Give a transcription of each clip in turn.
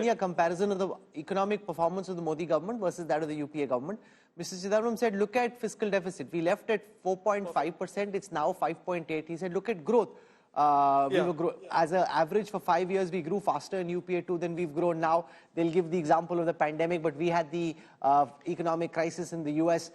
10-year comparison of the economic performance of the Modi government versus that of the UPA government. Mr. Chidambaram said, look at fiscal deficit. We left at 4.5%. It's now 5.8. He said, look at growth. As an average for 5 years, we grew faster in UPA 2 than we've grown now. They'll give the example of the pandemic, but we had the economic crisis in the US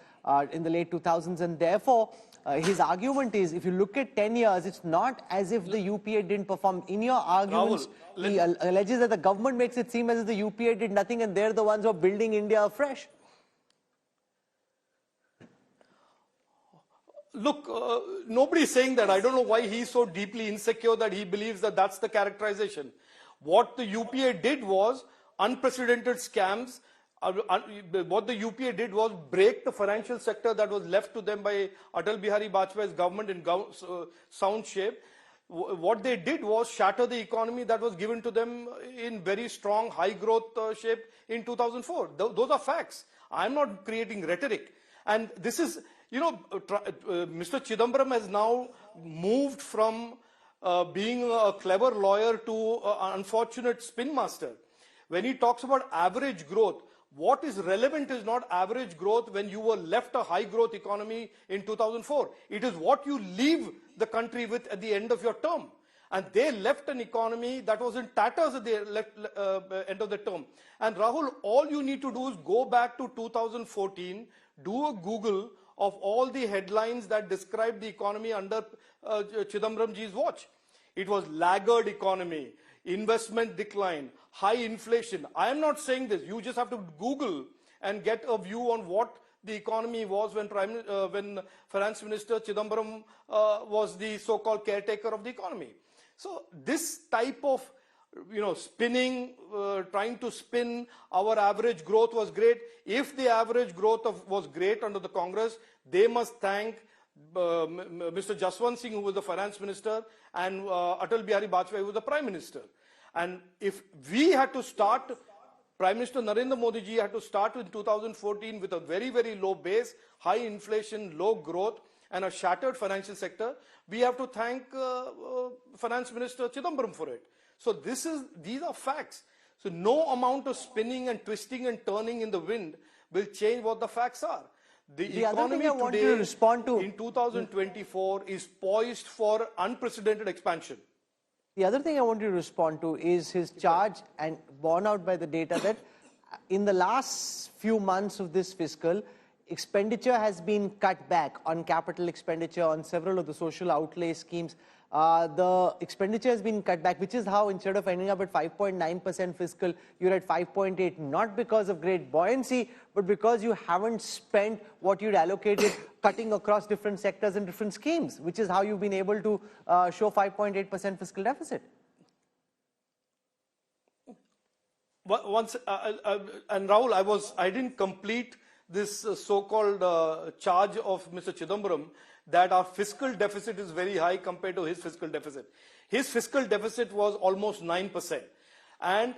in the late 2000s, and therefore his argument is, if you look at 10 years, it's not as if the UPA didn't perform. In your arguments, he alleges that the government makes it seem as if the UPA did nothing and they're the ones who are building India afresh. Look, nobody is saying that. I don't know why he's so deeply insecure that he believes that that's the characterization. What the UPA did was unprecedented scams. What the UPA did was break the financial sector that was left to them by Atal Bihari Vajpayee's government in sound shape. What they did was shatter the economy that was given to them in very strong, high growth shape in 2004. Those are facts. I'm not creating rhetoric. And this is, you know, Mr. Chidambaram has now moved from being a clever lawyer to an unfortunate spin master. When he talks about average growth, what is relevant is not average growth when you were left a high growth economy in 2004. It is what you leave the country with at the end of your term. And they left an economy that was in tatters at the end of the term. And Rahul, all you need to do is go back to 2014, do a Google of all the headlines that describe the economy under Chidambaramji's watch. It was laggard economy, investment decline, high inflation. I am not saying this. You just have to Google and get a view on what the economy was when Finance Minister Chidambaram was the so-called caretaker of the economy. So this type of, you know, spinning, trying to spin our average growth was great. If the average growth was great under the Congress, they must thank Mr. Jaswant Singh, who was the finance minister, and Atal Bihari Vajpayee, who was the prime minister. And if we had to start, Prime Minister Narendra Modi ji had to start in 2014 with a very, very low base, high inflation, low growth, and a shattered financial sector, we have to thank Finance Minister Chidambaram for it. So these are facts. So no amount of spinning and twisting and turning in the wind will change what the facts are. The economy today in 2024 is poised for unprecedented expansion. The other thing I want you to respond to is his charge, and borne out by the data, that in the last few months of this fiscal, expenditure has been cut back on capital expenditure, on several of the social outlay schemes. The expenditure has been cut back, which is how instead of ending up at 5.9% fiscal, you're at 5.8, not because of great buoyancy, but because you haven't spent what you'd allocated cutting across different sectors and different schemes, which is how you've been able to show 5.8% fiscal deficit. And Rahul, I didn't complete this so-called charge of Mr. Chidambaram that our fiscal deficit is very high compared to his fiscal deficit. His fiscal deficit was almost 9%. And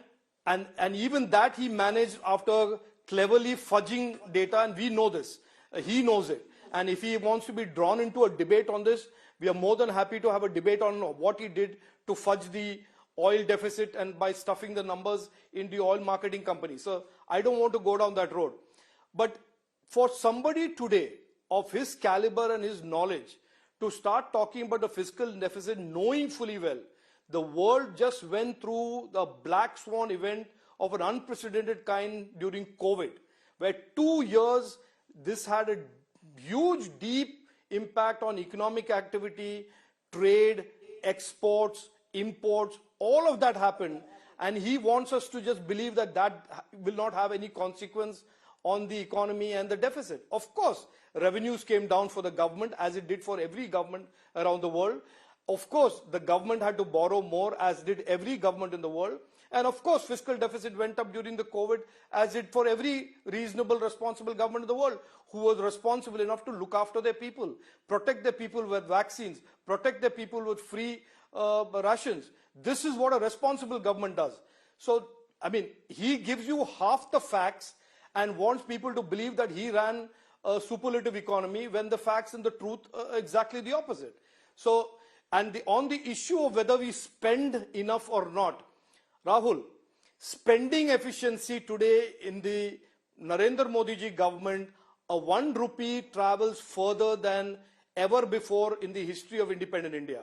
even that he managed after cleverly fudging data, and we know this. He knows it. And if he wants to be drawn into a debate on this, we are more than happy to have a debate on what he did to fudge the oil deficit and by stuffing the numbers in the oil marketing company. So I don't want to go down that road. But for somebody today of his caliber and his knowledge to start talking about the fiscal deficit, knowing fully well the world just went through the black swan event of an unprecedented kind during COVID, where 2 years this had a huge, deep impact on economic activity, trade, exports, imports, all of that happened. And he wants us to just believe that that will not have any consequence on the economy and the deficit. Of course, revenues came down for the government, as it did for every government around the world. Of course, the government had to borrow more, as did every government in the world. And of course, fiscal deficit went up during the COVID, as did for every reasonable, responsible government in the world who was responsible enough to look after their people, protect their people with vaccines, protect their people with free rations. This is what a responsible government does. So, I mean, he gives you half the facts and wants people to believe that he ran a superlative economy, when the facts and the truth are exactly the opposite. So, and on the issue of whether we spend enough or not, Rahul, spending efficiency today in the Narendra Modi ji government, a 1 rupee travels further than ever before in the history of independent India.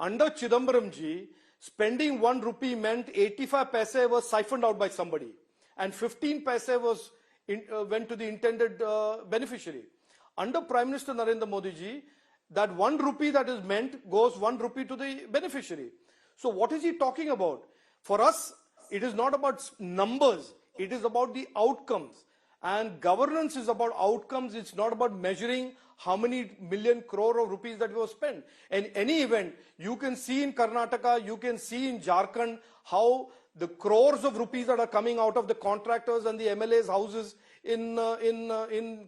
Under Chidambaram ji, spending 1 rupee meant 85 paise was siphoned out by somebody, and 15 paise was went to the intended beneficiary. Under Prime Minister Narendra Modi ji, that 1 rupee that is meant goes 1 rupee to the beneficiary. So what is he talking about? For us, it is not about numbers, it is about the outcomes. And governance is about outcomes, it's not about measuring how many million crore of rupees that were spent. In any event, you can see in Karnataka, you can see in Jharkhand how the crores of rupees that are coming out of the contractors and the MLAs' houses in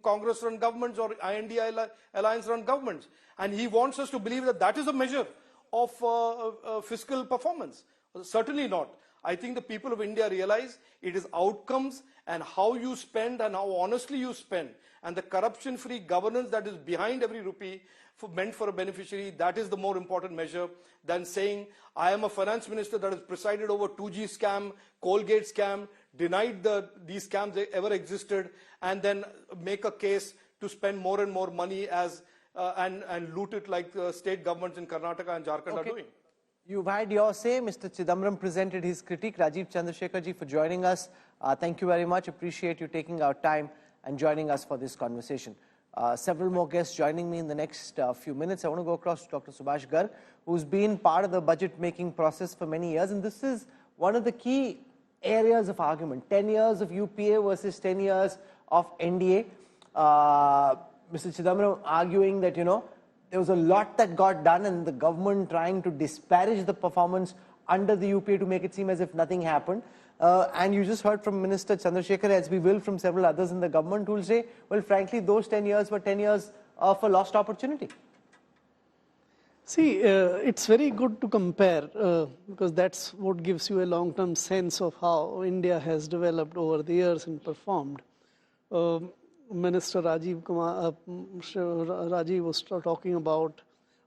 Congress-run governments or INDI alliance-run governments. And he wants us to believe that that is a measure of fiscal performance. Certainly not. I think the people of India realize it is outcomes and how you spend and how honestly you spend, and the corruption-free governance that is behind every rupee meant for a beneficiary, that is the more important measure than saying, I am a finance minister that has presided over 2G scam, Colgate scam, denied these scams ever existed, and then make a case to spend more and more money as and loot it like state governments in Karnataka and Jharkhand are doing. You've had your say. Mr. Chidambaram presented his critique. Rajiv Chandrasekhar ji for joining us. Thank you very much. Appreciate you taking our time and joining us for this conversation. Several more guests joining me in the next few minutes. I want to go across to Dr. Subhash Garg, who's been part of the budget-making process for many years. And this is one of the key areas of argument. 10 years of UPA versus 10 years of NDA. Mr. Chidambaram arguing that, there was a lot that got done and the government trying to disparage the performance under the UPA to make it seem as if nothing happened. And you just heard from Minister Chandrasekhar, as we will from several others in the government, who will say, well, frankly, those 10 years were 10 years of a lost opportunity. See, it's very good to compare because that's what gives you a long-term sense of how India has developed over the years and performed. Minister Rajiv was talking about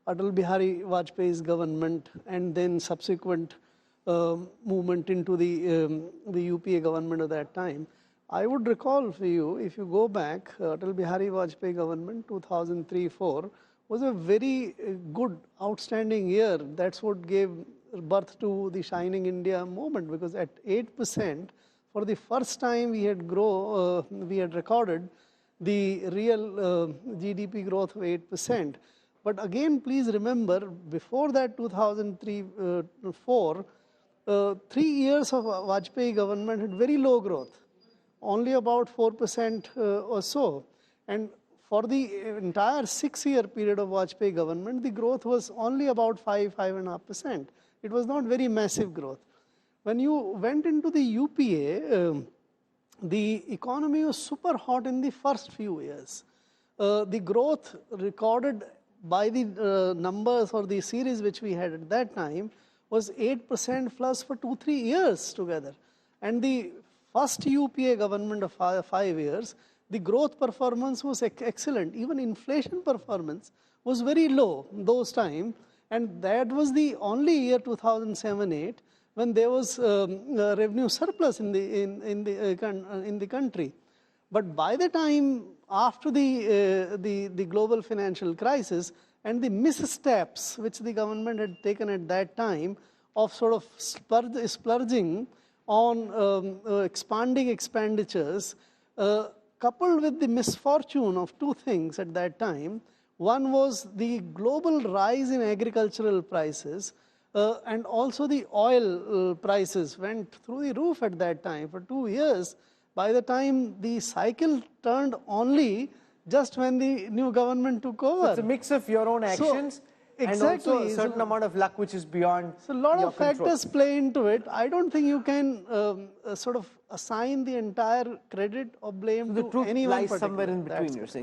Atal Bihari Vajpayee's government and then subsequent movement into the UPA government at that time. I would recall for you, if you go back, Atal Bihari Vajpayee government 2003-04 was a very good, outstanding year. That's what gave birth to the Shining India movement, because at 8%, for the first time we had recorded the real GDP growth of 8%. But again, please remember, before that 2003-04, 3 years of Vajpayee government had very low growth, only about 4% or so. And for the entire 6-year period of Vajpayee government, the growth was only about 5.5%. It was not very massive growth. When you went into the UPA, the economy was super hot in the first few years. The growth recorded by the numbers or the series which we had at that time was 8% plus for 2-3 years together. And the first UPA government of 5 years, the growth performance was excellent. Even inflation performance was very low those time, and that was the only year 2007-08 when there was revenue surplus in the country. But by the time after the global financial crisis and the missteps which the government had taken at that time of sort of splurging on expanding expenditures, coupled with the misfortune of two things at that time. One was the global rise in agricultural prices, and also the oil prices went through the roof at that time for 2 years. By the time the cycle turned only just when the new government took over. So it's a mix of your own actions and also a certain amount of luck which is beyond So a lot your of factors play into it. I don't think you can sort of assign the entire credit or blame to anyone particular. The truth lies somewhere in between, you're saying.